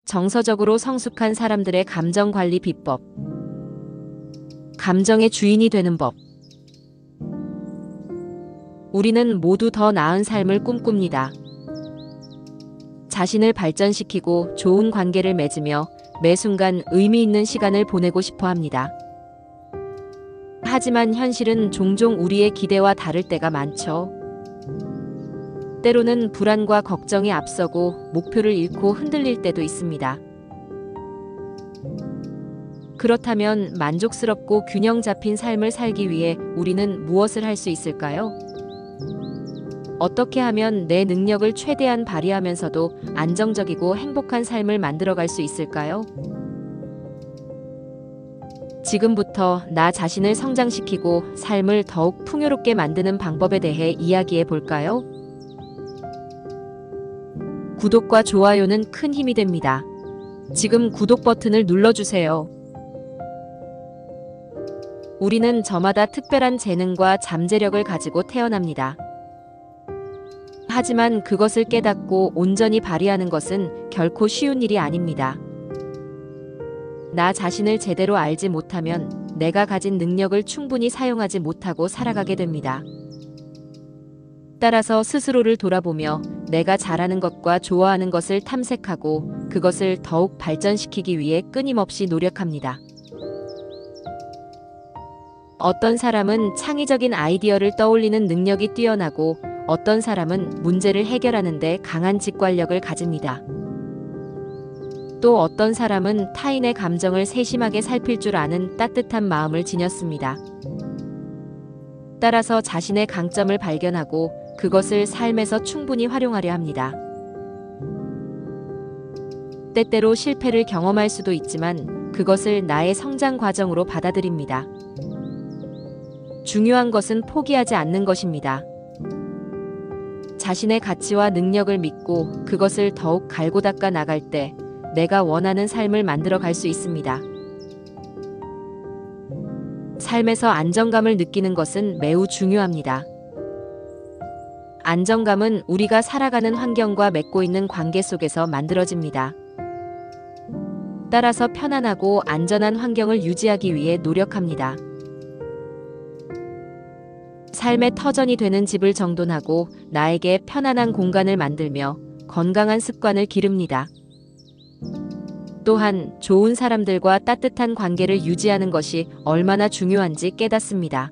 정서적으로 성숙한 사람들의 감정 관리 비법. 감정의 주인이 되는 법. 우리는 모두 더 나은 삶을 꿈꿉니다. 자신을 발전시키고 좋은 관계를 맺으며 매 순간 의미 있는 시간을 보내고 싶어 합니다. 하지만 현실은 종종 우리의 기대와 다를 때가 많죠. 때로는 불안과 걱정이 앞서고 목표를 잃고 흔들릴 때도 있습니다. 그렇다면 만족스럽고 균형 잡힌 삶을 살기 위해 우리는 무엇을 할 수 있을까요? 어떻게 하면 내 능력을 최대한 발휘하면서도 안정적이고 행복한 삶을 만들어갈 수 있을까요? 지금부터 나 자신을 성장시키고 삶을 더욱 풍요롭게 만드는 방법에 대해 이야기해 볼까요? 구독과 좋아요는 큰 힘이 됩니다. 지금 구독 버튼을 눌러주세요. 우리는 저마다 특별한 재능과 잠재력을 가지고 태어납니다. 하지만 그것을 깨닫고 온전히 발휘하는 것은 결코 쉬운 일이 아닙니다. 나 자신을 제대로 알지 못하면 내가 가진 능력을 충분히 사용하지 못하고 살아가게 됩니다. 따라서 스스로를 돌아보며 내가 잘하는 것과 좋아하는 것을 탐색하고 그것을 더욱 발전시키기 위해 끊임없이 노력합니다. 어떤 사람은 창의적인 아이디어를 떠올리는 능력이 뛰어나고 어떤 사람은 문제를 해결하는 데 강한 직관력을 가집니다. 또 어떤 사람은 타인의 감정을 세심하게 살필 줄 아는 따뜻한 마음을 지녔습니다. 따라서 자신의 강점을 발견하고 그것을 삶에서 충분히 활용하려 합니다. 때때로 실패를 경험할 수도 있지만 그것을 나의 성장 과정으로 받아들입니다. 중요한 것은 포기하지 않는 것입니다. 자신의 가치와 능력을 믿고 그것을 더욱 갈고 닦아 나갈 때 내가 원하는 삶을 만들어 갈 수 있습니다. 삶에서 안정감을 느끼는 것은 매우 중요합니다. 안정감은 우리가 살아가는 환경과 맺고 있는 관계 속에서 만들어집니다. 따라서 편안하고 안전한 환경을 유지하기 위해 노력합니다. 삶의 터전이 되는 집을 정돈하고 나에게 편안한 공간을 만들며 건강한 습관을 기릅니다. 또한 좋은 사람들과 따뜻한 관계를 유지하는 것이 얼마나 중요한지 깨닫습니다.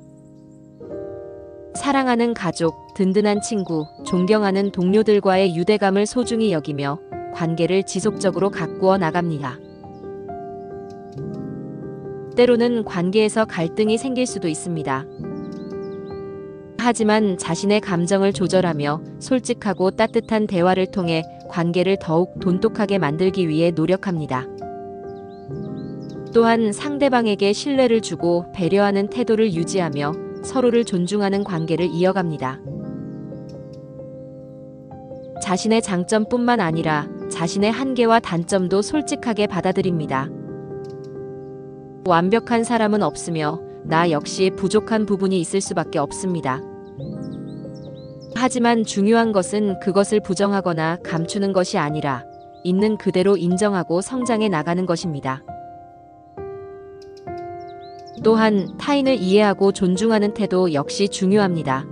사랑하는 가족, 든든한 친구, 존경하는 동료들과의 유대감을 소중히 여기며 관계를 지속적으로 가꾸어 나갑니다. 때로는 관계에서 갈등이 생길 수도 있습니다. 하지만 자신의 감정을 조절하며 솔직하고 따뜻한 대화를 통해 관계를 더욱 돈독하게 만들기 위해 노력합니다. 또한 상대방에게 신뢰를 주고 배려하는 태도를 유지하며 서로를 존중하는 관계를 이어갑니다. 자신의 장점뿐만 아니라 자신의 한계와 단점도 솔직하게 받아들입니다. 완벽한 사람은 없으며 나 역시 부족한 부분이 있을 수밖에 없습니다. 하지만 중요한 것은 그것을 부정하거나 감추는 것이 아니라 있는 그대로 인정하고 성장해 나가는 것입니다. 또한 타인을 이해하고 존중하는 태도 역시 중요합니다.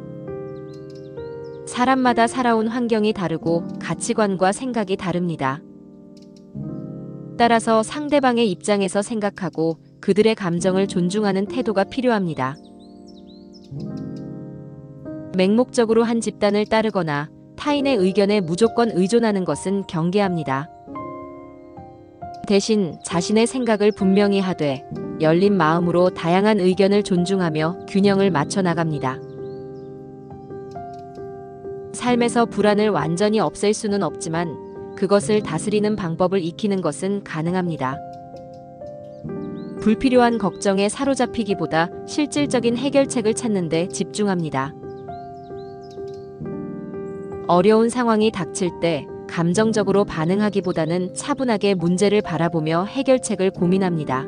사람마다 살아온 환경이 다르고 가치관과 생각이 다릅니다. 따라서 상대방의 입장에서 생각하고 그들의 감정을 존중하는 태도가 필요합니다. 맹목적으로 한 집단을 따르거나 타인의 의견에 무조건 의존하는 것은 경계합니다. 대신 자신의 생각을 분명히 하되 열린 마음으로 다양한 의견을 존중하며 균형을 맞춰 나갑니다. 삶에서 불안을 완전히 없앨 수는 없지만 그것을 다스리는 방법을 익히는 것은 가능합니다. 불필요한 걱정에 사로잡히기보다 실질적인 해결책을 찾는 데 집중합니다. 어려운 상황이 닥칠 때 감정적으로 반응하기보다는 차분하게 문제를 바라보며 해결책을 고민합니다.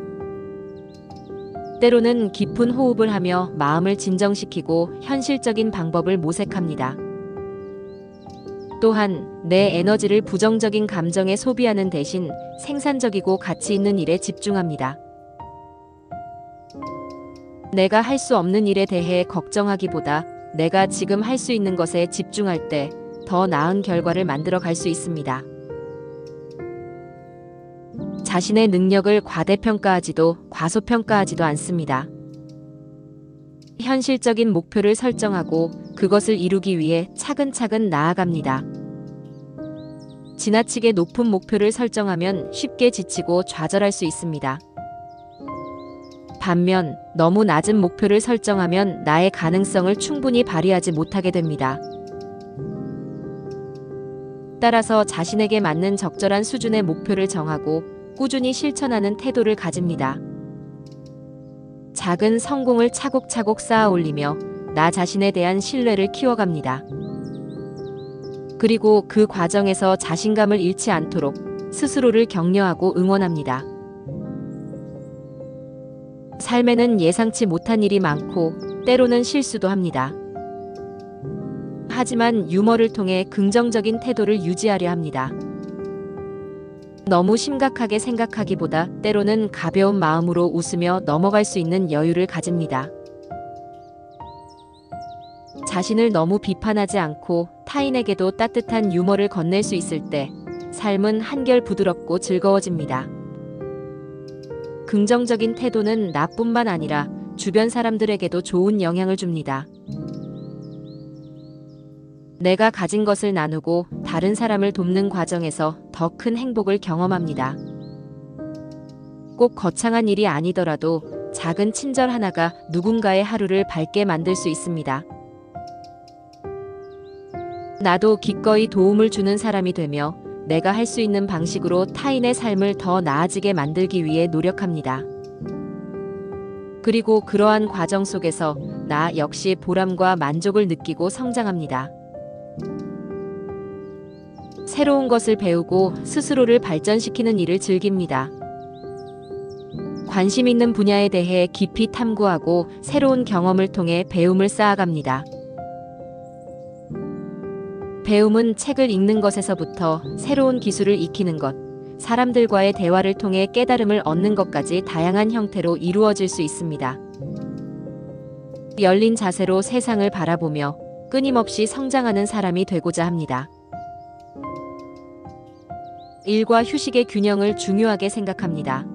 때로는 깊은 호흡을 하며 마음을 진정시키고 현실적인 방법을 모색합니다. 또한 내 에너지를 부정적인 감정에 소비하는 대신 생산적이고 가치 있는 일에 집중합니다. 내가 할 수 없는 일에 대해 걱정하기보다 내가 지금 할 수 있는 것에 집중할 때 더 나은 결과를 만들어 갈 수 있습니다. 자신의 능력을 과대평가하지도 과소평가하지도 않습니다. 현실적인 목표를 설정하고 그것을 이루기 위해 차근차근 나아갑니다. 지나치게 높은 목표를 설정하면 쉽게 지치고 좌절할 수 있습니다. 반면 너무 낮은 목표를 설정하면 나의 가능성을 충분히 발휘하지 못하게 됩니다. 따라서 자신에게 맞는 적절한 수준의 목표를 정하고 꾸준히 실천하는 태도를 가집니다. 작은 성공을 차곡차곡 쌓아 올리며 나 자신에 대한 신뢰를 키워갑니다. 그리고 그 과정에서 자신감을 잃지 않도록 스스로를 격려하고 응원합니다. 삶에는 예상치 못한 일이 많고 때로는 실수도 합니다. 하지만 유머를 통해 긍정적인 태도를 유지하려 합니다. 너무 심각하게 생각하기보다 때로는 가벼운 마음으로 웃으며 넘어갈 수 있는 여유를 가집니다. 자신을 너무 비판하지 않고 타인에게도 따뜻한 유머를 건넬 수 있을 때 삶은 한결 부드럽고 즐거워집니다. 긍정적인 태도는 나뿐만 아니라 주변 사람들에게도 좋은 영향을 줍니다. 내가 가진 것을 나누고 다른 사람을 돕는 과정에서 더 큰 행복을 경험합니다. 꼭 거창한 일이 아니더라도 작은 친절 하나가 누군가의 하루를 밝게 만들 수 있습니다. 나도 기꺼이 도움을 주는 사람이 되며 내가 할 수 있는 방식으로 타인의 삶을 더 나아지게 만들기 위해 노력합니다. 그리고 그러한 과정 속에서 나 역시 보람과 만족을 느끼고 성장합니다. 새로운 것을 배우고 스스로를 발전시키는 일을 즐깁니다. 관심 있는 분야에 대해 깊이 탐구하고 새로운 경험을 통해 배움을 쌓아갑니다. 배움은 책을 읽는 것에서부터 새로운 기술을 익히는 것, 사람들과의 대화를 통해 깨달음을 얻는 것까지 다양한 형태로 이루어질 수 있습니다. 열린 자세로 세상을 바라보며 끊임없이 성장하는 사람이 되고자 합니다. 일과 휴식의 균형을 중요하게 생각합니다.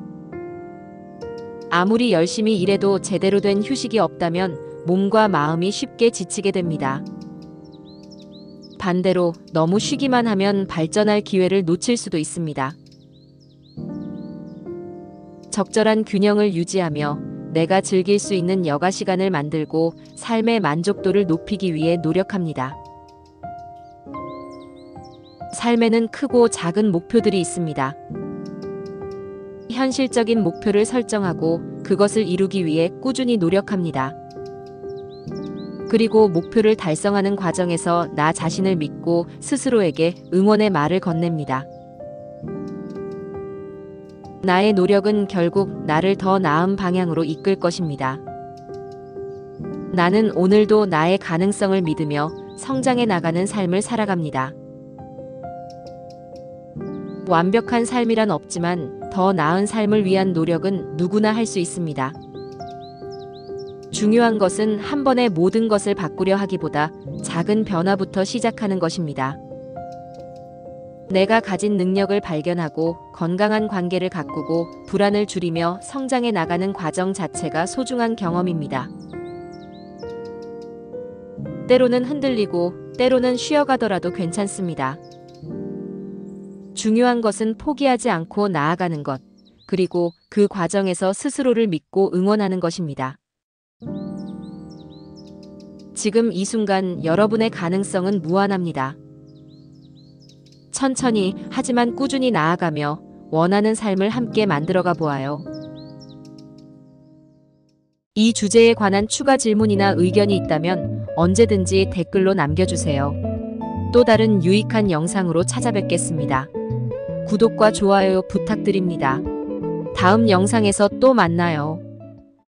아무리 열심히 일해도 제대로 된 휴식이 없다면 몸과 마음이 쉽게 지치게 됩니다. 반대로 너무 쉬기만 하면 발전할 기회를 놓칠 수도 있습니다. 적절한 균형을 유지하며 내가 즐길 수 있는 여가 시간을 만들고 삶의 만족도를 높이기 위해 노력합니다. 삶에는 크고 작은 목표들이 있습니다. 현실적인 목표를 설정하고 그것을 이루기 위해 꾸준히 노력합니다. 그리고 목표를 달성하는 과정에서 나 자신을 믿고 스스로에게 응원의 말을 건넵니다. 나의 노력은 결국 나를 더 나은 방향으로 이끌 것입니다. 나는 오늘도 나의 가능성을 믿으며 성장해 나가는 삶을 살아갑니다. 완벽한 삶이란 없지만 더 나은 삶을 위한 노력은 누구나 할 수 있습니다. 중요한 것은 한 번에 모든 것을 바꾸려 하기보다 작은 변화부터 시작하는 것입니다. 내가 가진 능력을 발견하고 건강한 관계를 가꾸고 불안을 줄이며 성장해 나가는 과정 자체가 소중한 경험입니다. 때로는 흔들리고 때로는 쉬어가더라도 괜찮습니다. 중요한 것은 포기하지 않고 나아가는 것, 그리고 그 과정에서 스스로를 믿고 응원하는 것입니다. 지금 이 순간 여러분의 가능성은 무한합니다. 천천히 하지만 꾸준히 나아가며 원하는 삶을 함께 만들어가 보아요. 이 주제에 관한 추가 질문이나 의견이 있다면 언제든지 댓글로 남겨주세요. 또 다른 유익한 영상으로 찾아뵙겠습니다. 구독과 좋아요 부탁드립니다. 다음 영상에서 또 만나요.